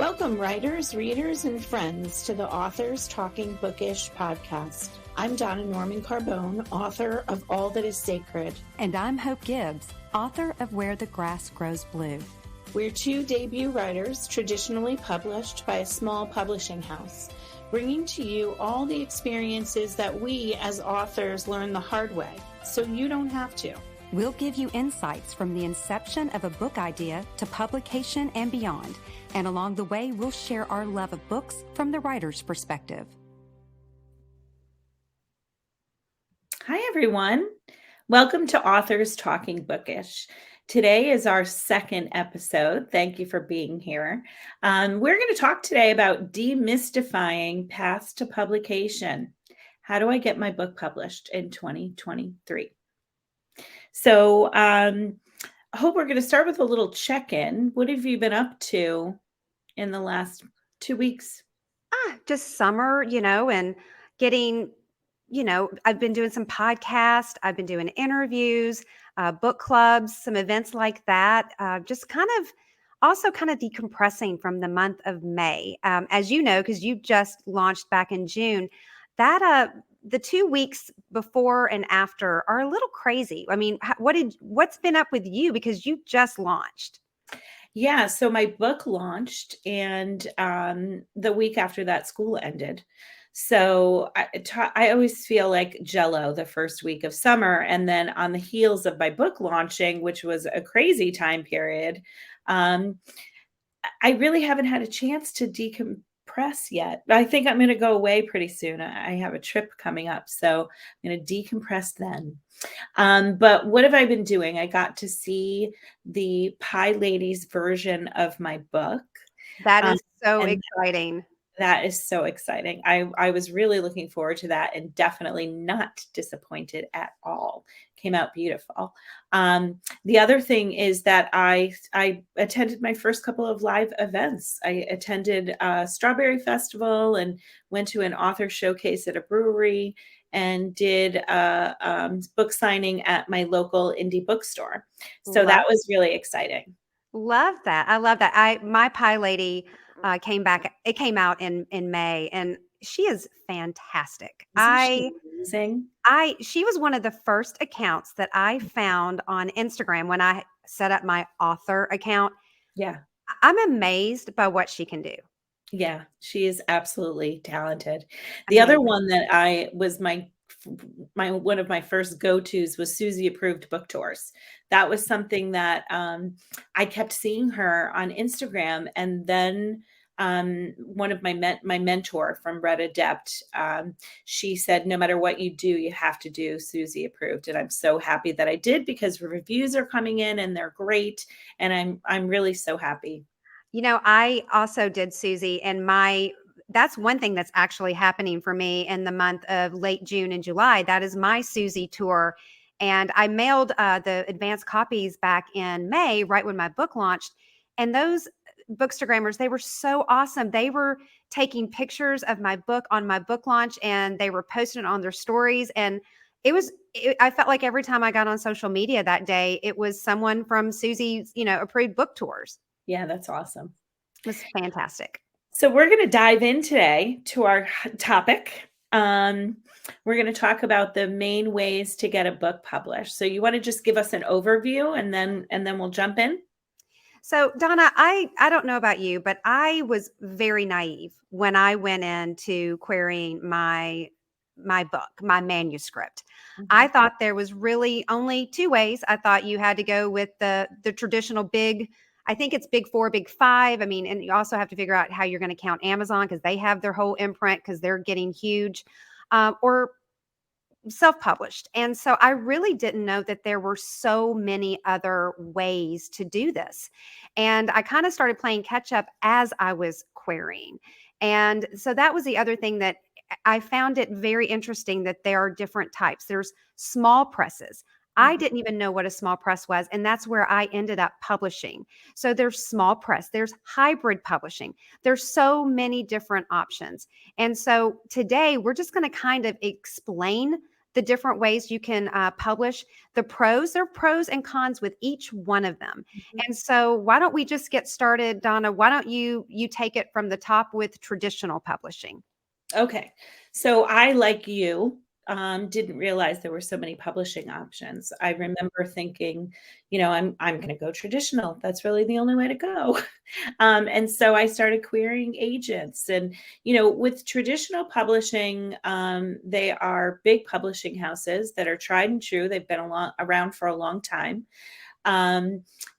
Welcome, writers, readers, and friends to the Authors Talking Bookish podcast. I'm Donna Norman Carbone, author of All That Is Sacred. And I'm Hope Gibbs, author of Where the Grass Grows Blue. We're two debut writers traditionally published by a small publishing house, bringing to you all the experiences that we as authors learn the hard way, so you don't have to. We'll give you insights from the inception of a book idea to publication and beyond. And along the way, we'll share our love of books from the writer's perspective. Hi, everyone. Welcome to Authors Talking Bookish. Today is our second episode. Thank you for being here. We're going to talk today about demystifying paths to publication. How do I get my book published in 2023? So I hope we're going to start with a little check-in. What have you been up to in the last 2 weeks? Just summer, and getting, I've been doing some podcasts. I've been doing interviews, book clubs, some events like that. Just kind of decompressing from the month of May. As you know, because you just launched back in June, that the 2 weeks before and after are a little crazy. I mean, what's been up with you because you just launched? Yeah, so my book launched, and the week after that, school ended. So I always feel like Jello the first week of summer, and then on the heels of my book launching, which was a crazy time period, I really haven't had a chance to decompress yet. I think I'm going to go away pretty soon. I have a trip coming up, so I'm going to decompress then. But what have I been doing? I got to see the Pie Ladies version of my book. That is so exciting. That is so exciting. I was really looking forward to that and definitely not disappointed at all. Came out beautiful. The other thing is that I attended my first couple of live events. I attended a Strawberry Festival and went to an author showcase at a brewery and did a book signing at my local indie bookstore. So that was really exciting. Love that. I love that. My Pie Lady came back. It came out in May, and she is fantastic. Isn't she amazing? She was one of the first accounts that I found on Instagram when I set up my author account. Yeah. I'm amazed by what she can do. Yeah, she is absolutely talented. The other one that I was my one of my first go-tos was Susie approved book tours. That was something that I kept seeing her on Instagram, and then one of my mentor from Red Adept, she said, no matter what you do, you have to do Susie approved. And I'm so happy that I did, because reviews are coming in and they're great. And I'm really so happy. I also did Susie, and that's one thing that's actually happening for me in the month of late June and July. That is my Susie tour. And I mailed the advanced copies back in May, right when my book launched. And those bookstagrammers, they were so awesome. They were taking pictures of my book on my book launch, and they were posting it on their stories. And I felt like every time I got on social media that day, it was someone from Susie's, approved book tours. Yeah, that's awesome. It was fantastic. So we're going to dive in today to our topic. We're going to talk about the main ways to get a book published. So you want to just give us an overview, and then we'll jump in? So Donna, I don't know about you, but I was very naive when I went into querying my book, my manuscript. Mm-hmm. I thought there was really only two ways. I thought you had to go with the traditional big, I think it's big 4, big 5. I mean, and you also have to figure out how you're going to count Amazon, because they have their whole imprint, because they're getting huge, or self-published. And so I really didn't know that there were so many other ways to do this. And I kind of started playing catch up as I was querying. And so that was the other thing that I found it very interesting, that there are different types. There's small presses. I didn't even know what a small press was, and that's where I ended up publishing. So there's small press, there's hybrid publishing. There's so many different options. And so today we're just going to kind of explain the different ways you can publish. There are pros and cons with each one of them. And so why don't we just get started, Donna? Why don't you take it from the top with traditional publishing? Okay. So I, like you, didn't realize there were so many publishing options. I remember thinking, I'm going to go traditional. That's really the only way to go. And so I started querying agents. And, with traditional publishing, they are big publishing houses that are tried and true. They've been around for a long time.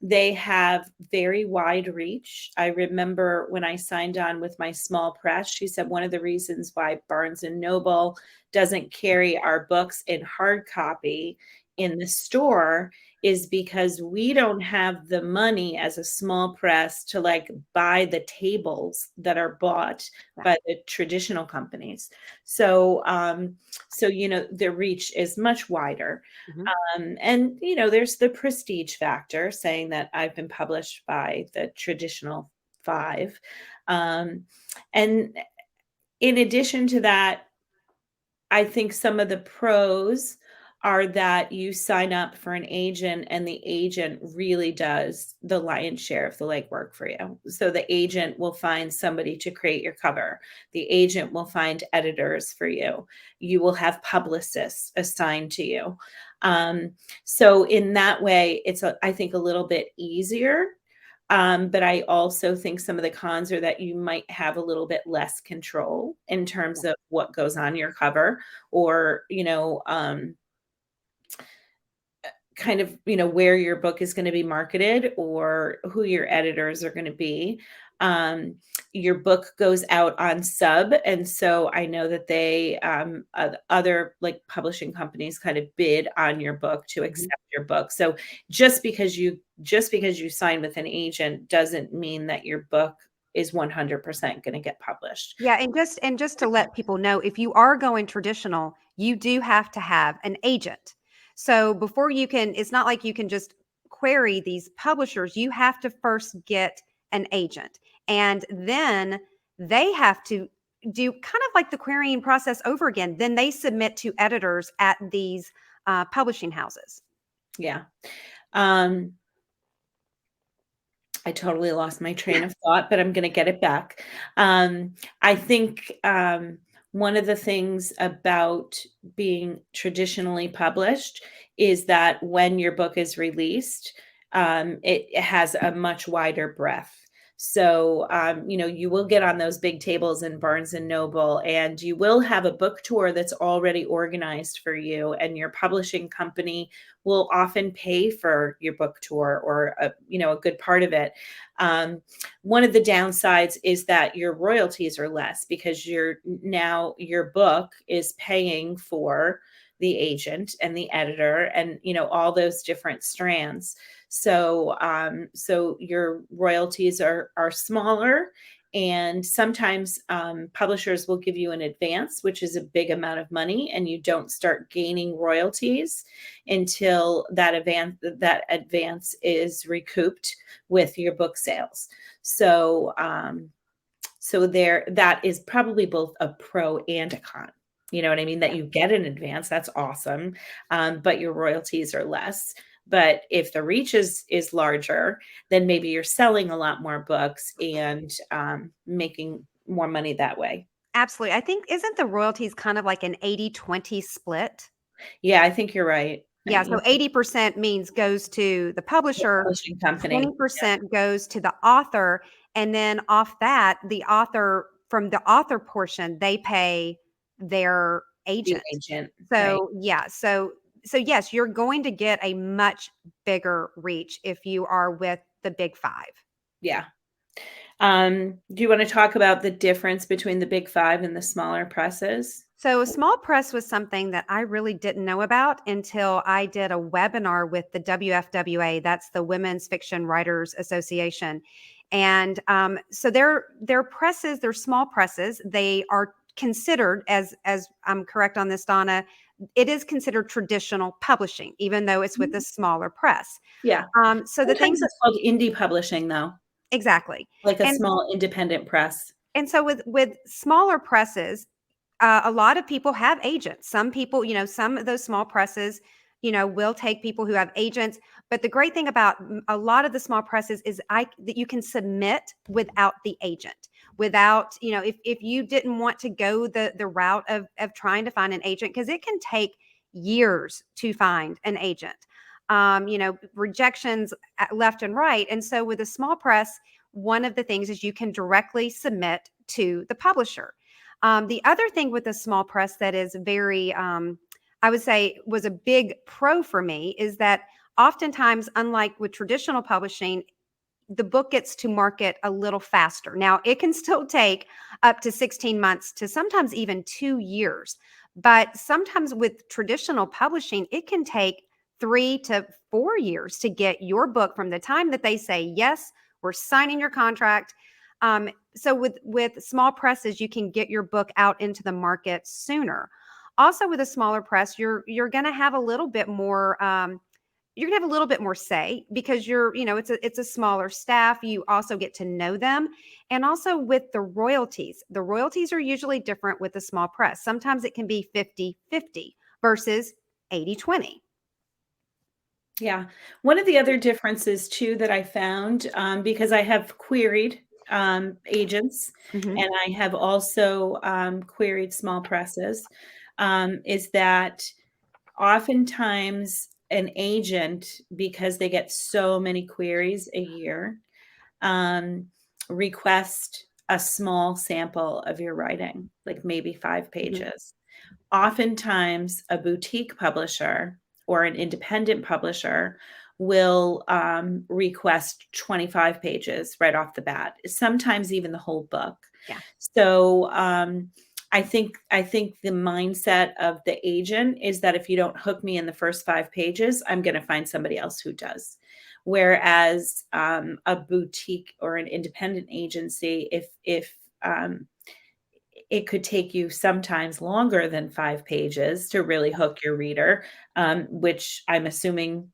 They have very wide reach. I remember when I signed on with my small press, she said one of the reasons why Barnes and Noble doesn't carry our books in hard copy in the store is because we don't have the money as a small press to buy the tables that are bought by the traditional companies. So, their reach is much wider. And, there's the prestige factor, saying that I've been published by the traditional 5. And in addition to that, I think some of the pros are that you sign up for an agent and the agent really does the lion's share of the legwork for you. So the agent will find somebody to create your cover. The agent will find editors for you. You will have publicists assigned to you. So in that way, it's, I think, a little bit easier. But I also think some of the cons are that you might have a little bit less control in terms of what goes on your cover, or, kind of, where your book is going to be marketed or who your editors are going to be. Your book goes out on sub. And so I know that they, other publishing companies kind of bid on your book to accept your book. So just because you sign with an agent doesn't mean that your book is 100% going to get published. Yeah. And just to let people know, if you are going traditional, you do have to have an agent. So before it's not like you can just query these publishers. You have to first get an agent, and then they have to do kind of like the querying process over again. Then they submit to editors at these publishing houses. Yeah. I totally lost my train of thought, but I'm going to get it back. I think one of the things about being traditionally published is that when your book is released, it has a much wider breadth. So, you will get on those big tables in Barnes and Noble, and you will have a book tour that's already organized for you, and your publishing company will often pay for your book tour, or a good part of it. One of the downsides is that your royalties are less because your book is paying for the agent and the editor and all those different strands. So your royalties are smaller, and sometimes publishers will give you an advance, which is a big amount of money, and you don't start gaining royalties until that advance is recouped with your book sales. So that is probably both a pro and a con. You know what I mean? That you get an advance, that's awesome, but your royalties are less. But if the reach is larger, then maybe you're selling a lot more books and making more money that way. Absolutely. I think, isn't the royalties kind of like an 80-20 split? Yeah, I think you're right. Yeah, so 80% goes to the publisher, publishing company. 20% goes to the author, and then off that, from the author portion, they pay their agent. So, right. Yeah, so yes, you're going to get a much bigger reach if you are with the big 5. Yeah. Do you want to talk about the difference between the big 5 and the smaller presses? So a small press was something that I really didn't know about until I did a webinar with the WFWA. That's the Women's Fiction Writers Association. And so they're presses, they're small presses. They are considered, as I'm correct on this, Donna, it is considered traditional publishing, even though it's with a smaller press. Yeah. So the things it's called indie publishing, though. Exactly. Like a small independent press. And so with smaller presses, a lot of people have agents. Some people, some of those small presses, will take people who have agents. But the great thing about a lot of the small presses is that you can submit without the agent. Without, if you didn't want to go the route of trying to find an agent, because it can take years to find an agent. Rejections left and right. And so with a small press, one of the things is you can directly submit to the publisher. The other thing with a small press that is very, I would say was a big pro for me is that oftentimes, unlike with traditional publishing, the book gets to market a little faster. Now, it can still take up to 16 months to sometimes even 2 years. But sometimes with traditional publishing, it can take 3 to 4 years to get your book from the time that they say, yes, we're signing your contract. So with small presses, you can get your book out into the market sooner. Also, with a smaller press, you're going to have a little bit more. You're gonna have a little bit more say because it's a smaller staff. You also get to know them. And also with the royalties are usually different with a small press. Sometimes it can be 50-50 versus 80-20. Yeah. One of the other differences too that I found, because I have queried agents Mm-hmm. and I have also queried small presses, is that oftentimes an agent, because they get so many queries a year, request a small sample of your writing, like maybe 5 pages. Oftentimes, a boutique publisher or an independent publisher will request 25 pages right off the bat, sometimes even the whole book. Yeah. So I think the mindset of the agent is that if you don't hook me in the first 5 pages, I'm going to find somebody else who does. Whereas a boutique or an independent agency, if it could take you sometimes longer than 5 pages to really hook your reader, which I'm assuming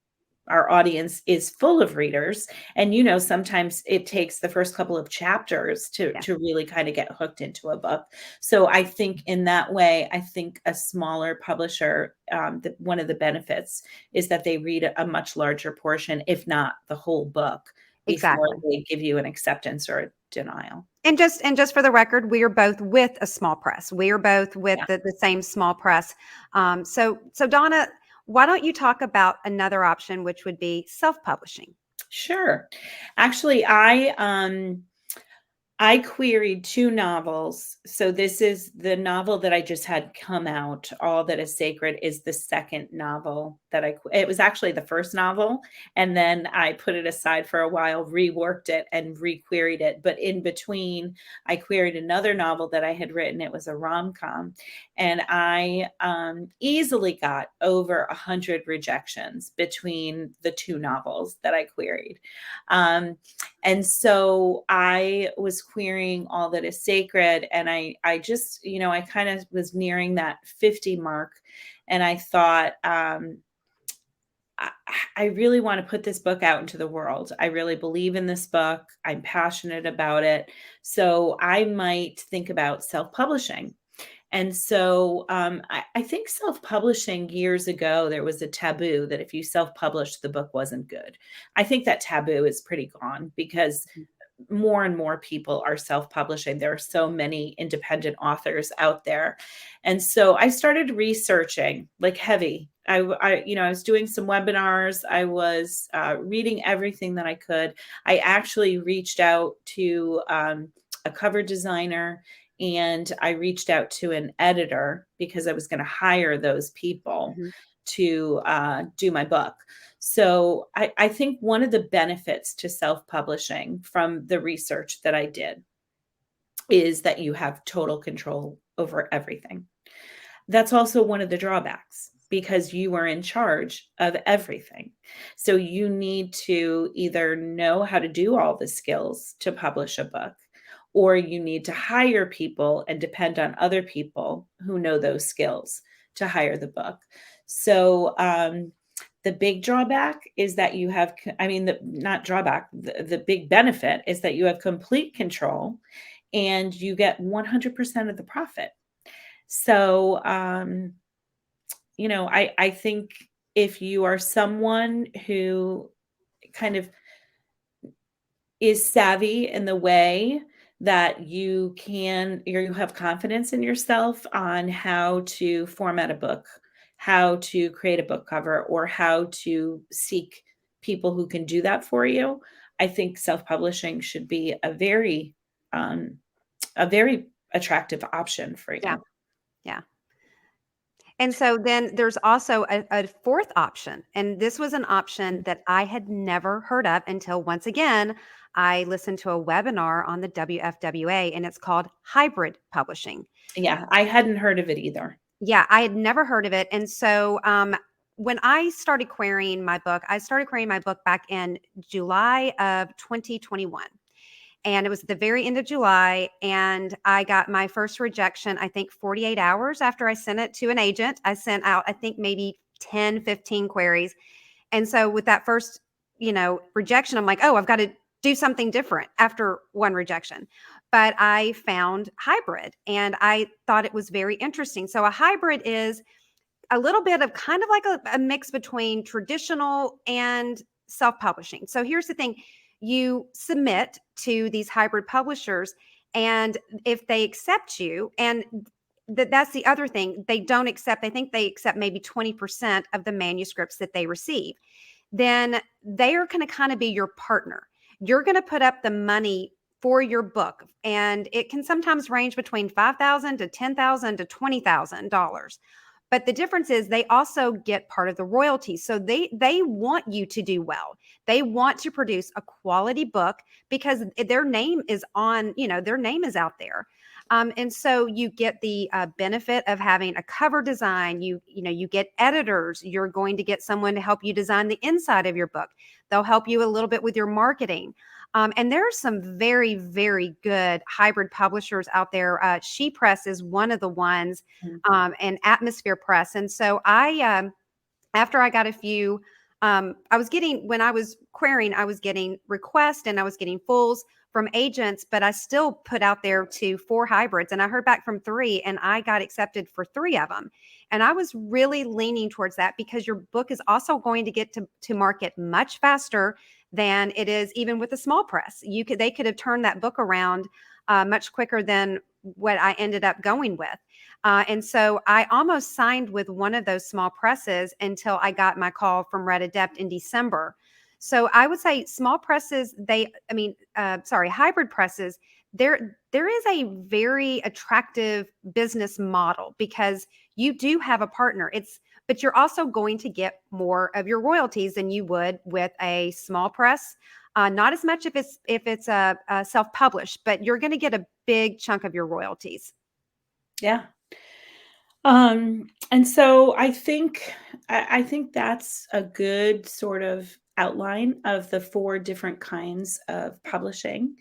our audience is full of readers. And, sometimes it takes the first couple of chapters to really kind of get hooked into a book. So I think in that way, I think a smaller publisher, one of the benefits is that they read a much larger portion, if not the whole book, before they give you an acceptance or a denial. And just for the record, we are both with a small press. We are both with the same small press. So Donna, why don't you talk about another option, which would be self-publishing? Sure. Actually, I queried 2 novels. So this is the novel that I just had come out. All That Is Sacred is the second novel that it was actually the first novel. And then I put it aside for a while, reworked it and requeried it. But in between, I queried another novel that I had written. It was a rom-com. And I easily got over 100 rejections between the 2 novels that I queried. And so I was querying All That Is Sacred. And I just, I kind of was nearing that 50 mark. And I thought, I really want to put this book out into the world. I really believe in this book. I'm passionate about it. So I might think about self-publishing. And so I think self-publishing years ago, there was a taboo that if you self-published, the book wasn't good. I think that taboo is pretty gone because more and more people are self-publishing. There are so many independent authors out there. And so I started researching like heavy. I was doing some webinars. I was reading everything that I could. I actually reached out to a cover designer and I reached out to an editor because I was going to hire those people to do my book. So I think one of the benefits to self-publishing from the research that I did is that you have total control over everything. That's also one of the drawbacks because you are in charge of everything. So you need to either know how to do all the skills to publish a book, or you need to hire people and depend on other people who know those skills to hire the book. So the big drawback is that you have, the big benefit is that you have complete control and you get 100% of the profit. So, I think if you are someone who kind of is savvy in the way that you have confidence in yourself on how to format a book, how to create a book cover, or how to seek people who can do that for you, I think self-publishing should be um, a very attractive option for Yeah. you. Yeah. And so then there's also a fourth option. And this was an option that I had never heard of until once again, I listened to a webinar on the WFWA, and it's called hybrid publishing. Yeah, I hadn't heard of it either. Yeah, I had never heard of it. And so when I started querying my book, I started querying my book back in July of 2021. And it was the very end of July. And I got my first rejection, I think 48 hours after I sent it to an agent. I sent out, I think maybe 10, 15 queries. And so with that first, rejection, I'm like, oh, I've got to do something different after one rejection. But I found hybrid and I thought it was very interesting. So a hybrid is a little bit of kind of like a mix between traditional and self-publishing. So here's the thing. You submit to these hybrid publishers, and if they accept you, and that's the other thing, they don't accept, I think they accept maybe 20% of the manuscripts that they receive, then they are going to kind of be your partner. You're going to put up the money for your book, and it can sometimes range between $5,000 to $10,000 to $20,000. But the difference is they also get part of the royalties. So they want you to do well. They want to produce a quality book because their name is on, their name is out there. And so you get the benefit of having a cover design. You get editors. You're going to get someone to help you design the inside of your book. They'll help you a little bit with your marketing. And there are some very, very good hybrid publishers out there. She Press is one of the ones, and Atmosphere Press. And so after I got a few, when I was querying, I was getting requests and I was getting fulls from agents, but I still put out there to 4 hybrids, and I heard back from 3, and I got accepted for 3 of them. And I was really leaning towards that because your book is also going to get to market much faster than it is even with a small press. They could have turned that book around much quicker than what I ended up going with. And so I almost signed with one of those small presses until I got my call from Red Adept in December. So I would say small presses, hybrid presses, there is a very attractive business model because you do have a partner. But you're also going to get more of your royalties than you would with a small press. Not as much if it's self-published, but you're going to get a big chunk of your royalties. Yeah. And so I think that's a good sort of outline of the 4 different kinds of publishing.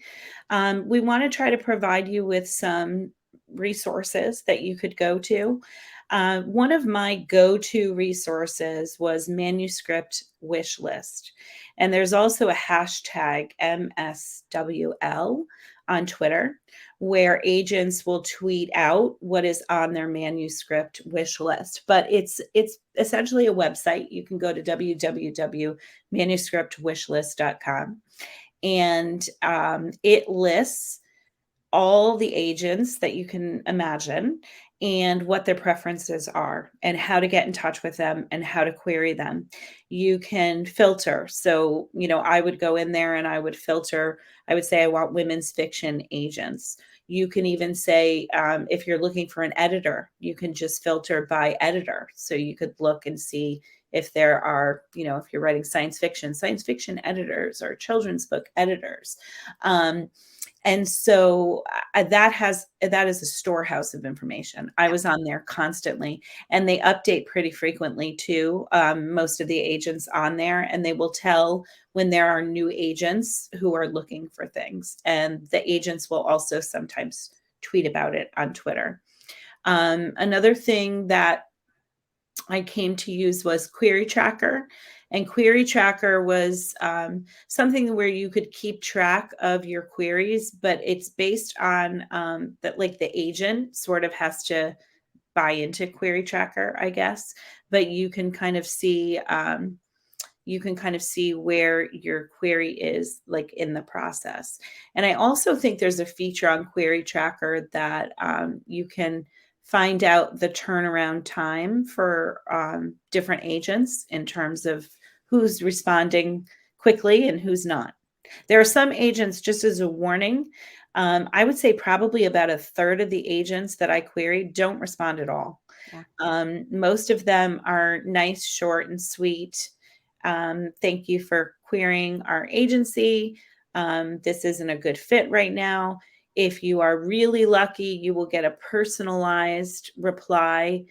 We want to try to provide you with some resources that you could go to. One of my go-to resources was manuscript wish list. And there's also a hashtag MSWL on Twitter where agents will tweet out what is on their manuscript wish list. But it's essentially a website. You can go to www.manuscriptwishlist.com, and it lists all the agents that you can imagine and what their preferences are and how to get in touch with them and how to query them. You can filter. So, I would go in there and I would filter. I would say, I want women's fiction agents. You can even say, if you're looking for an editor, you can just filter by editor. So you could look and see if there are, if you're writing science fiction editors or children's book editors. And so that is a storehouse of information. I was on there constantly, and they update pretty frequently too. Most of the agents on there, and they will tell when there are new agents who are looking for things. And the agents will also sometimes tweet about it on Twitter. Another thing that I came to use was Query Tracker. And Query Tracker was something where you could keep track of your queries, but it's based on that, like, the agent sort of has to buy into Query Tracker, I guess, but you can kind of see where your query is like in the process. And I also think there's a feature on Query Tracker that you can find out the turnaround time for different agents in terms of who's responding quickly and who's not. There are some agents, just as a warning, I would say probably about a third of the agents that I queried don't respond at all. Yeah. Most of them are nice, short, and sweet. Thank you for querying our agency. This isn't a good fit right now. If you are really lucky, you will get a personalized reply.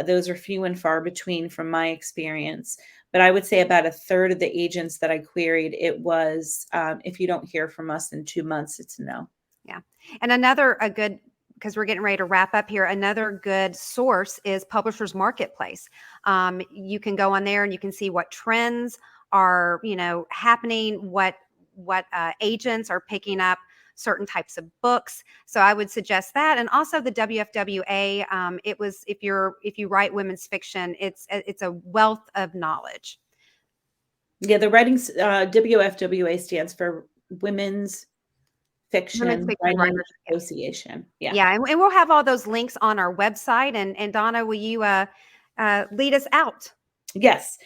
Those are few and far between from my experience. But I would say about a third of the agents that I queried, it was, if you don't hear from us in 2 months, it's no. Yeah. And because we're getting ready to wrap up here, another good source is Publishers Marketplace. You can go on there and you can see what trends are, happening, what agents are picking up certain types of books. So I would suggest that. And also the WFWA, if you write women's fiction, it's a wealth of knowledge. Yeah, the writings, WFWA stands for Women's Fiction Writers Association. Yeah. Yeah. And we'll have all those links on our website. And Donna, will you lead us out? Yes.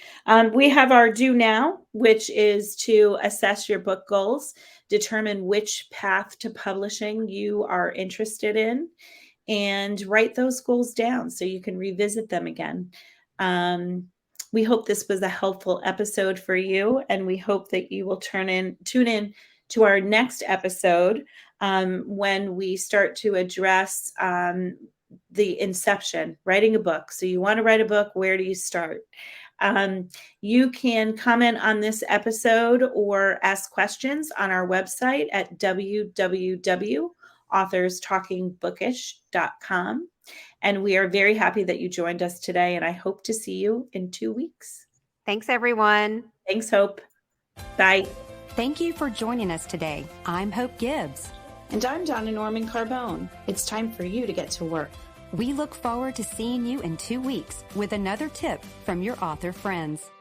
We have our do now, which is to assess your book goals, determine which path to publishing you are interested in, and write those goals down so you can revisit them again. We hope this was a helpful episode for you, and we hope that you will tune in to our next episode when we start to address the inception, writing a book. So you want to write a book, where do you start? You can comment on this episode or ask questions on our website at www.authorstalkingbookish.com. And we are very happy that you joined us today, and I hope to see you in 2 weeks. Thanks, everyone. Thanks, Hope. Bye. Thank you for joining us today. I'm Hope Gibbs. And I'm Donna Norman Carbone. It's time for you to get to work. We look forward to seeing you in 2 weeks with another tip from your author friends.